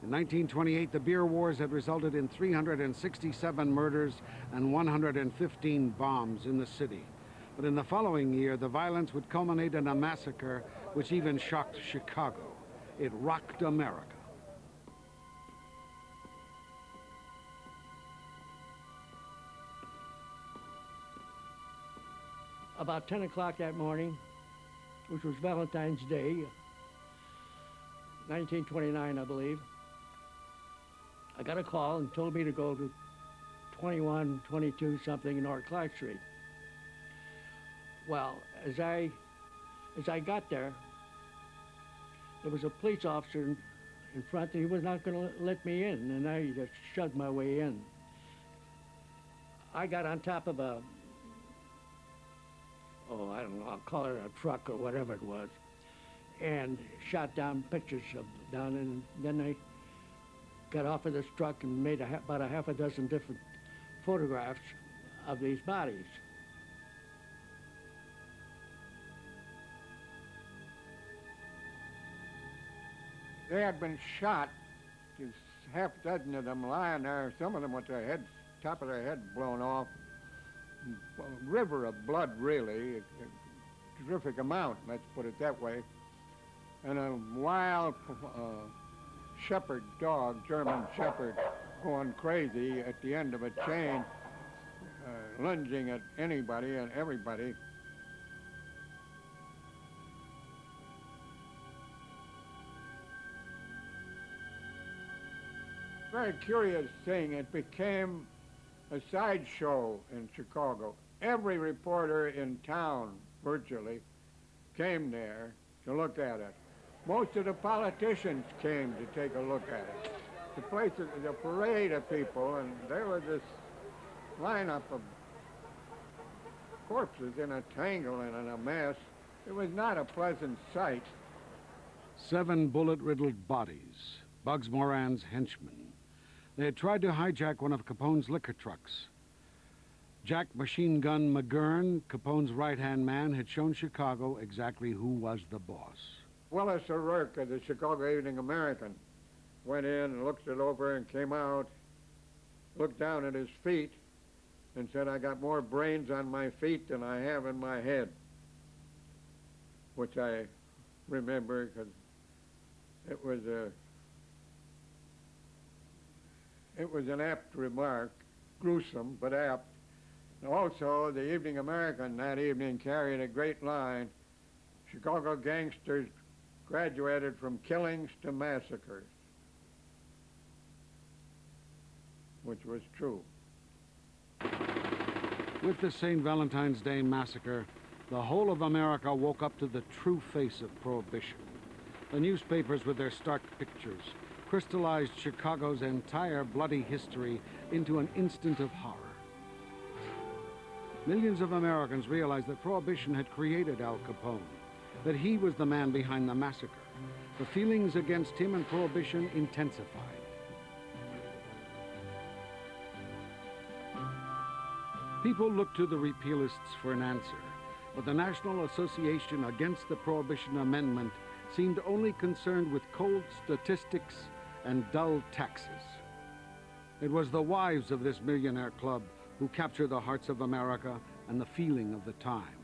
In 1928, the beer wars had resulted in 367 murders and 115 bombs in the city. But in the following year, the violence would culminate in a massacre which even shocked Chicago. It rocked America. About 10 o'clock that morning, which was Valentine's Day, 1929, I believe, I got a call and told me to go to 2122 something North Clark Street. Well, as I got there was a police officer in front, and he was not going to let me in, and I just shoved my way in. I got on top of a, I don't know, I'll call it a truck or whatever it was, and shot down pictures of down, and then I got off of this truck and made about a half a dozen different photographs of these bodies. They had been shot, just half a dozen of them lying there, some of them with their heads, top of their head blown off. A river of blood, really, a terrific amount, let's put it that way. And a wild shepherd dog, German shepherd, going crazy at the end of a chain, lunging at anybody and everybody. Very curious thing, it became a sideshow in Chicago. Every reporter in town, virtually, came there to look at it. Most of the politicians came to take a look at it. The place was a parade of people, and there was this lineup of corpses in a tangle and in a mess. It was not a pleasant sight. 7 bullet-riddled bodies, Bugs Moran's henchmen. They had tried to hijack one of Capone's liquor trucks. Jack Machine Gun McGurn, Capone's right-hand man, had shown Chicago exactly who was the boss. Willis O'Rourke of the Chicago Evening American went in and looked it over and came out, looked down at his feet, and said, "I got more brains on my feet than I have in my head," which I remember because it was an apt remark, gruesome but apt. Also, the Evening American that evening carried a great line: Chicago gangsters graduated from killings to massacres, which was true. With the St. Valentine's Day massacre, the whole of America woke up to the true face of Prohibition. The newspapers, with their stark pictures, crystallized Chicago's entire bloody history into an instant of horror. Millions of Americans realized that Prohibition had created Al Capone, that he was the man behind the massacre. The feelings against him and Prohibition intensified. People looked to the repealists for an answer, but the National Association Against the Prohibition Amendment seemed only concerned with cold statistics and dull taxes. It was the wives of this millionaire club who captured the hearts of America and the feeling of the time.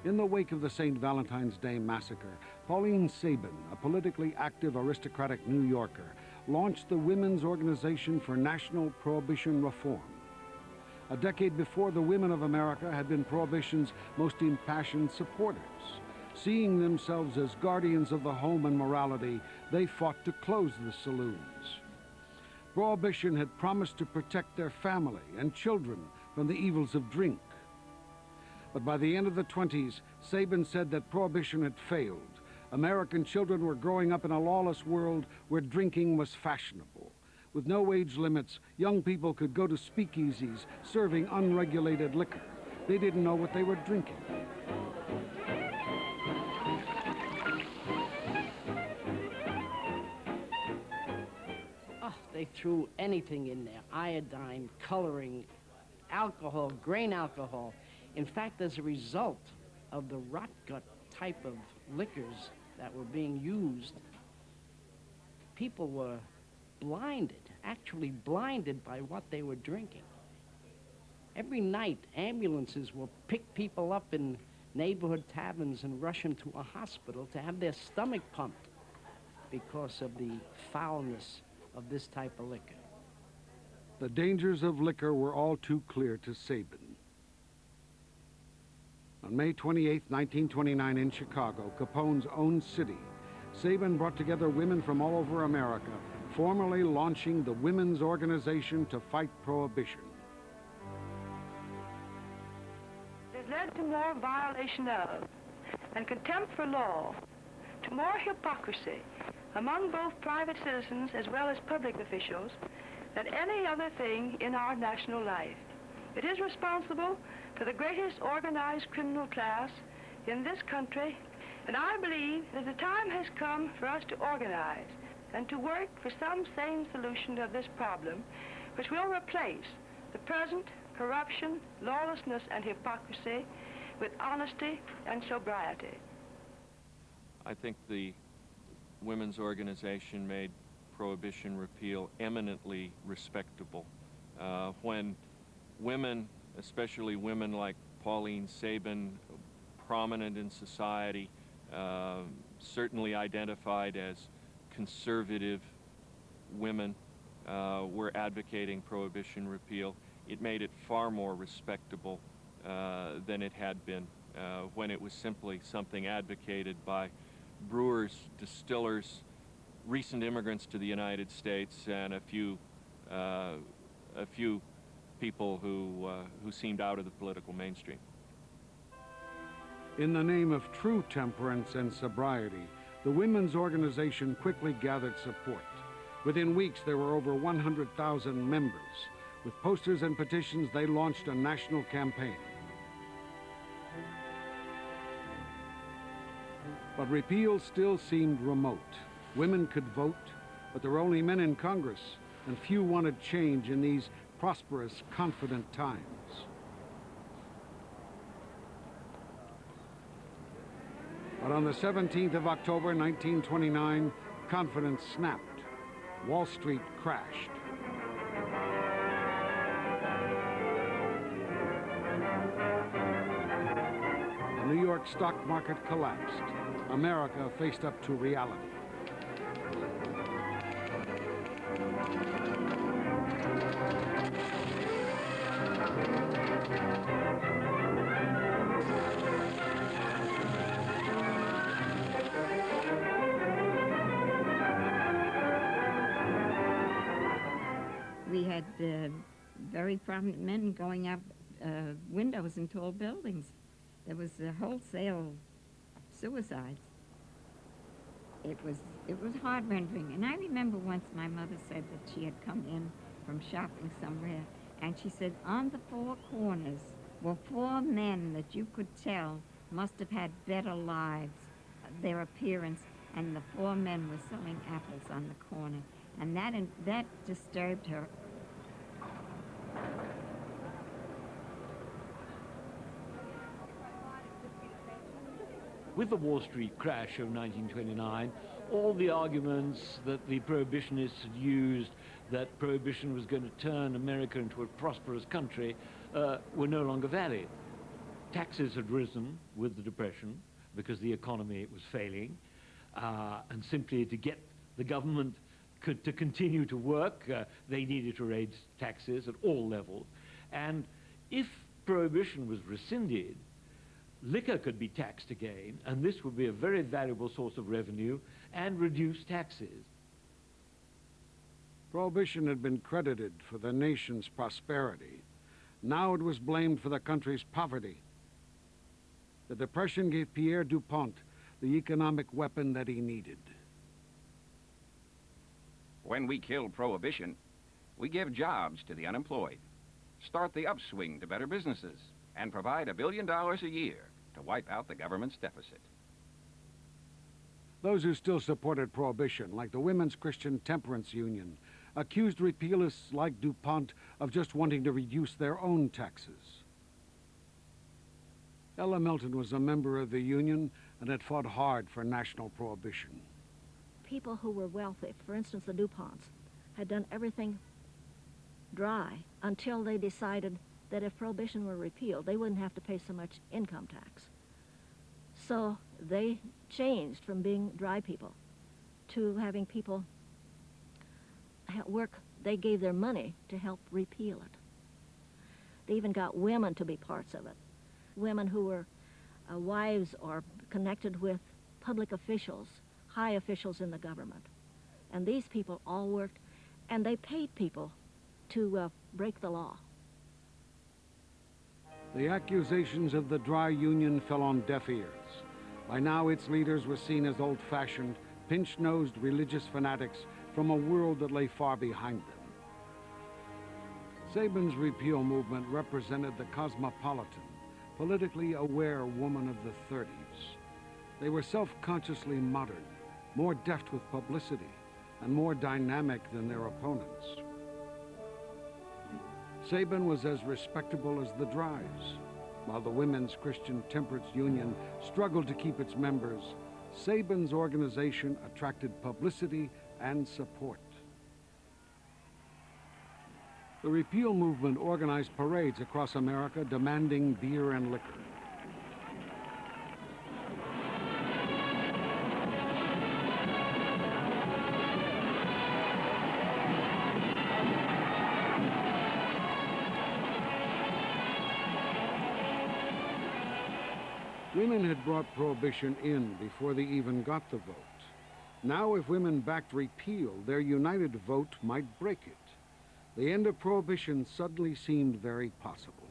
In the wake of the St. Valentine's Day massacre, Pauline Sabin, a politically active aristocratic New Yorker, launched the Women's Organization for National Prohibition Reform. A decade before, the women of America had been Prohibition's most impassioned supporters. Seeing themselves as guardians of the home and morality, they fought to close the saloons. Prohibition had promised to protect their family and children from the evils of drink. But by the end of the 20s, Sabin said that Prohibition had failed. American children were growing up in a lawless world where drinking was fashionable. With no age limits, young people could go to speakeasies serving unregulated liquor. They didn't know what they were drinking. Oh, they threw anything in there: iodine, coloring, alcohol, grain alcohol. In fact, as a result of the rot gut type of liquors that were being used, people were blinded, actually blinded by what they were drinking. Every night, ambulances will pick people up in neighborhood taverns and rush them to a hospital to have their stomach pumped because of the foulness of this type of liquor. The dangers of liquor were all too clear to Sabin. On May 28, 1929, in Chicago, Capone's own city, Sabin brought together women from all over America, formally launching the Women's Organization to fight Prohibition. It has led to more violation of and contempt for law, to more hypocrisy among both private citizens as well as public officials than any other thing in our national life. It is responsible for the greatest organized criminal class in this country, and I believe that the time has come for us to organize and to work for some sane solution of this problem, which will replace the present corruption, lawlessness, and hypocrisy with honesty and sobriety. I think the women's organization made Prohibition repeal eminently respectable. When women, especially women like Pauline Sabin, prominent in society, certainly identified as conservative women, were advocating Prohibition repeal, it made it far more respectable than it had been when it was simply something advocated by brewers, distillers, recent immigrants to the United States, and a few people who seemed out of the political mainstream. In the name of true temperance and sobriety, the women's organization quickly gathered support. Within weeks, there were over 100,000 members. With posters and petitions, they launched a national campaign. But repeal still seemed remote. Women could vote, but there were only men in Congress, and few wanted change in these prosperous, confident times. But on the 17th of October, 1929, confidence snapped. Wall Street crashed. The New York stock market collapsed. America faced up to reality. We had very prominent men going up windows in tall buildings. There was wholesale suicides. It was heart-rending. And I remember once my mother said that she had come in from shopping somewhere, and she said on the four corners were four men that you could tell must have had better lives, their appearance, and the four men were selling apples on the corner. And that disturbed her. With the Wall Street crash of 1929, all the arguments that the prohibitionists had used, that prohibition was going to turn America into a prosperous country, were no longer valid. Taxes had risen with the Depression because the economy was failing, and simply to get the government to continue to work, they needed to raise taxes at all levels. And if prohibition was rescinded, liquor could be taxed again, and this would be a very valuable source of revenue and reduce taxes. Prohibition had been credited for the nation's prosperity. Now it was blamed for the country's poverty. The Depression gave Pierre DuPont the economic weapon that he needed. When we kill Prohibition, we give jobs to the unemployed, start the upswing to better businesses, and provide $1 billion a year to wipe out the government's deficit. Those who still supported Prohibition, like the Women's Christian Temperance Union, accused repealists like DuPont of just wanting to reduce their own taxes. Ella Milton was a member of the union and had fought hard for national prohibition. People who were wealthy, for instance the DuPonts, had done everything dry until they decided that if Prohibition were repealed, they wouldn't have to pay so much income tax. So they changed from being dry people to having people work. They gave their money to help repeal it. They even got women to be parts of it. Women who were wives or connected with public officials, high officials in the government. And these people all worked, and they paid people to break the law. The accusations of the dry union fell on deaf ears. By now, its leaders were seen as old-fashioned, pinch-nosed religious fanatics from a world that lay far behind them. Sabin's repeal movement represented the cosmopolitan, politically aware woman of the 30s. They were self-consciously modern, more deft with publicity, and more dynamic than their opponents. Sabin was as respectable as the Dries. While the Women's Christian Temperance Union struggled to keep its members, Sabin's organization attracted publicity and support. The repeal movement organized parades across America demanding beer and liquor. Women had brought Prohibition in before they even got the vote. Now, if women backed repeal, their united vote might break it. The end of Prohibition suddenly seemed very possible.